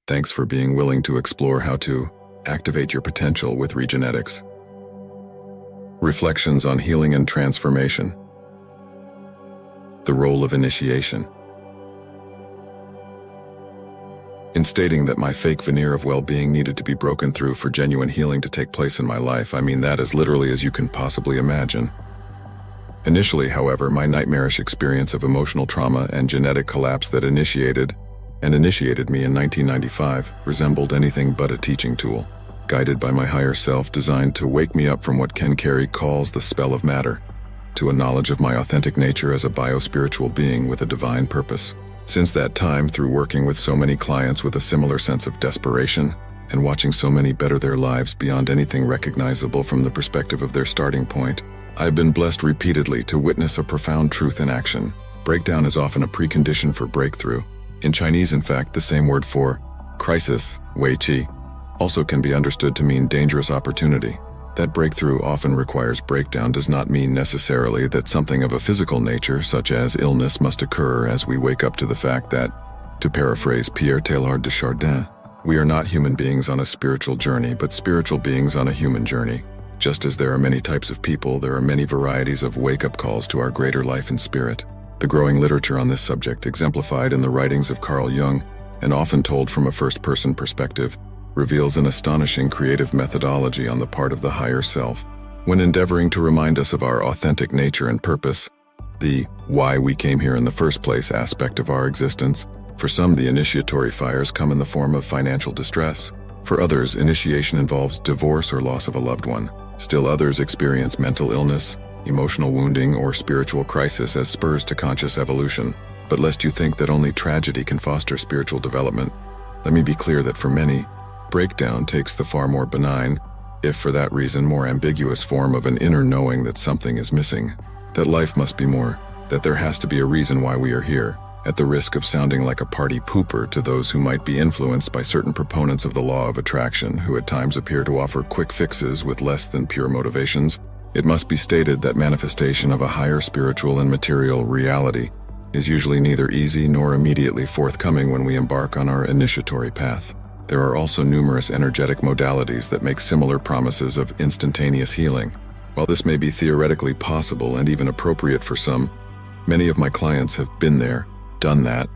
Thanks for being willing to explore how to activate your potential with Regenetics. Reflections on healing and transformation. The role of initiation. In stating that my fake veneer of well-being needed to be broken through for genuine healing to take place in my life, I mean that as literally as you can possibly imagine. Initially, however, my nightmarish experience of emotional trauma and genetic collapse that initiated me in 1995 resembled anything but a teaching tool, guided by my higher self, designed to wake me up from what Ken Carey calls the spell of matter, to a knowledge of my authentic nature as a biospiritual being with a divine purpose. Since that time, through working with so many clients with a similar sense of desperation, and watching so many better their lives beyond anything recognizable from the perspective of their starting point, I have been blessed repeatedly to witness a profound truth in action. Breakdown is often a precondition for breakthrough. In Chinese, in fact, the same word for crisis, wei qi, also can be understood to mean dangerous opportunity. That breakthrough often requires breakdown does not mean necessarily that something of a physical nature, such as illness, must occur as we wake up to the fact that, to paraphrase Pierre Teilhard de Chardin, we are not human beings on a spiritual journey, but spiritual beings on a human journey. Just as there are many types of people, there are many varieties of wake-up calls to our greater life and spirit. The growing literature on this subject, exemplified in the writings of Carl Jung, and often told from a first-person perspective, reveals an astonishing creative methodology on the part of the higher self. When endeavoring to remind us of our authentic nature and purpose, the why we came here in the first place aspect of our existence, for some the initiatory fires come in the form of financial distress. For others, initiation involves divorce or loss of a loved one. Still others experience mental illness, emotional wounding, or spiritual crisis as spurs to conscious evolution. But lest you think that only tragedy can foster spiritual development, let me be clear that for many, breakdown takes the far more benign, if for that reason more ambiguous form of an inner knowing that something is missing, that life must be more, that there has to be a reason why we are here, at the risk of sounding like a party pooper to those who might be influenced by certain proponents of the law of attraction who at times appear to offer quick fixes with less than pure motivations. It must be stated that manifestation of a higher spiritual and material reality is usually neither easy nor immediately forthcoming when we embark on our initiatory path. There are also numerous energetic modalities that make similar promises of instantaneous healing. While this may be theoretically possible and even appropriate for some, many of my clients have been there, done that,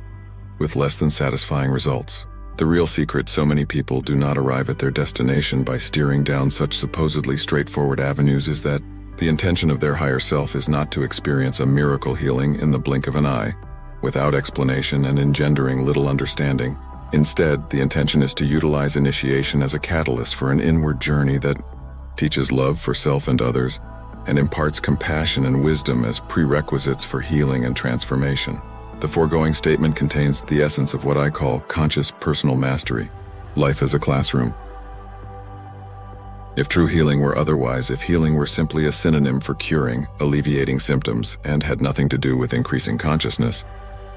with less than satisfying results. The real secret so many people do not arrive at their destination by steering down such supposedly straightforward avenues is that the intention of their higher self is not to experience a miracle healing in the blink of an eye, without explanation and engendering little understanding. Instead, the intention is to utilize initiation as a catalyst for an inward journey that teaches love for self and others, and imparts compassion and wisdom as prerequisites for healing and transformation. The foregoing statement contains the essence of what I call conscious personal mastery, life as a classroom. If true healing were otherwise, if healing were simply a synonym for curing, alleviating symptoms, and had nothing to do with increasing consciousness,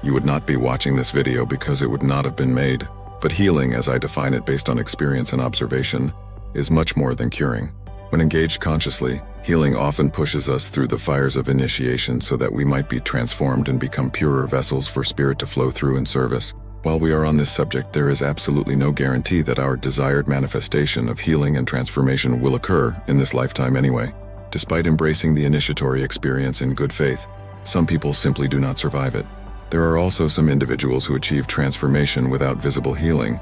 you would not be watching this video because it would not have been made. But healing, as I define it based on experience and observation, is much more than curing. When engaged consciously, healing often pushes us through the fires of initiation so that we might be transformed and become purer vessels for spirit to flow through in service. While we are on this subject, there is absolutely no guarantee that our desired manifestation of healing and transformation will occur in this lifetime anyway. Despite embracing the initiatory experience in good faith, some people simply do not survive it. There are also some individuals who achieve transformation without visible healing,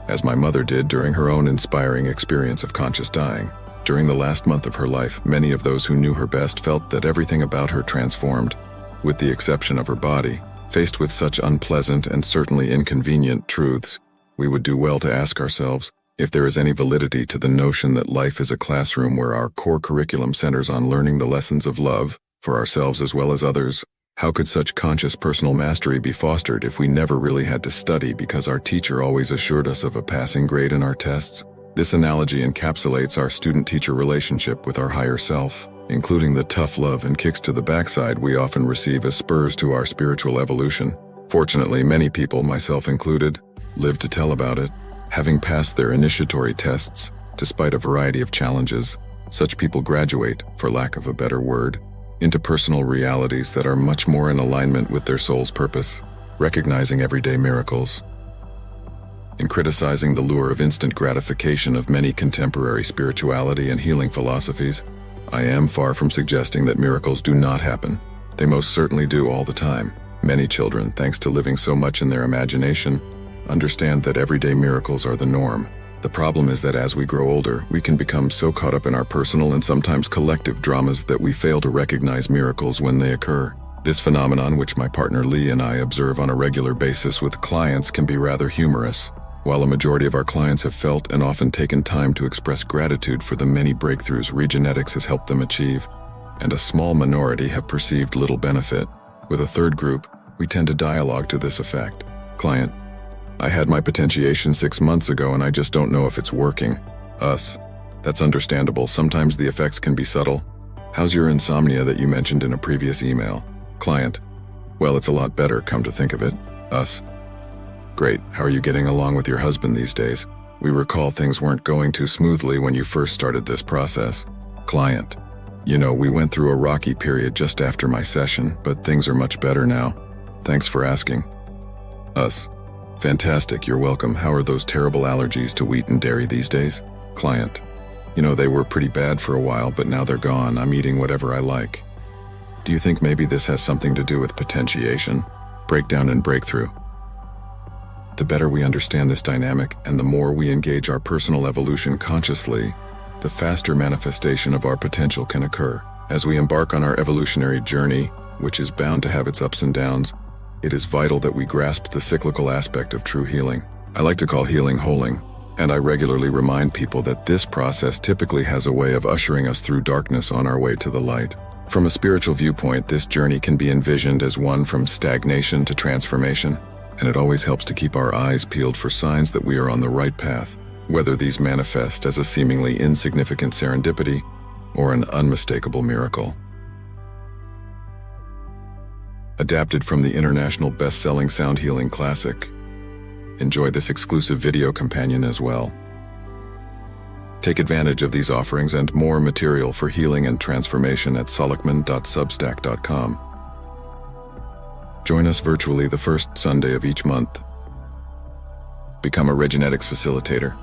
as my mother did during her own inspiring experience of conscious dying. During the last month of her life, many of those who knew her best felt that everything about her transformed, with the exception of her body. Faced with such unpleasant and certainly inconvenient truths, we would do well to ask ourselves if there is any validity to the notion that life is a classroom where our core curriculum centers on learning the lessons of love, for ourselves as well as others. How could such conscious personal mastery be fostered if we never really had to study because our teacher always assured us of a passing grade in our tests? This analogy encapsulates our student-teacher relationship with our higher self, including the tough love and kicks to the backside we often receive as spurs to our spiritual evolution. Fortunately, many people, myself included, live to tell about it. Having passed their initiatory tests, despite a variety of challenges, such people graduate, for lack of a better word, into personal realities that are much more in alignment with their soul's purpose, recognizing everyday miracles. In criticizing the lure of instant gratification of many contemporary spirituality and healing philosophies, I am far from suggesting that miracles do not happen. They most certainly do all the time. Many children, thanks to living so much in their imagination, understand that everyday miracles are the norm. The problem is that as we grow older, we can become so caught up in our personal and sometimes collective dramas that we fail to recognize miracles when they occur. This phenomenon, which my partner Lee and I observe on a regular basis with clients, can be rather humorous. While a majority of our clients have felt and often taken time to express gratitude for the many breakthroughs Regenetics has helped them achieve, and a small minority have perceived little benefit, with a third group, we tend to dialogue to this effect. Client: I had my potentiation 6 months ago and I just don't know if it's working. Us: that's understandable, sometimes the effects can be subtle. How's your insomnia that you mentioned in a previous email? Client: well, it's a lot better, come to think of it. Us: great, how are you getting along with your husband these days? We recall things weren't going too smoothly when you first started this process. Client: you know, we went through a rocky period just after my session, but things are much better now. Thanks for asking. Us: fantastic, you're welcome. How are those terrible allergies to wheat and dairy these days? Client: you know, they were pretty bad for a while, but now they're gone. I'm eating whatever I like. Do you think maybe this has something to do with potentiation, breakdown, and breakthrough? The better we understand this dynamic and the more we engage our personal evolution consciously, the faster manifestation of our potential can occur. As we embark on our evolutionary journey, which is bound to have its ups and downs, it is vital that we grasp the cyclical aspect of true healing. I like to call healing holing, and I regularly remind people that this process typically has a way of ushering us through darkness on our way to the light. From a spiritual viewpoint, this journey can be envisioned as one from stagnation to transformation, and it always helps to keep our eyes peeled for signs that we are on the right path, whether these manifest as a seemingly insignificant serendipity or an unmistakable miracle. Adapted from the international best-selling sound healing classic. Enjoy this exclusive video companion as well. Take advantage of these offerings and more material for healing and transformation at luckman.substack.com. Join us virtually the first Sunday of each month. Become a Regenetics facilitator.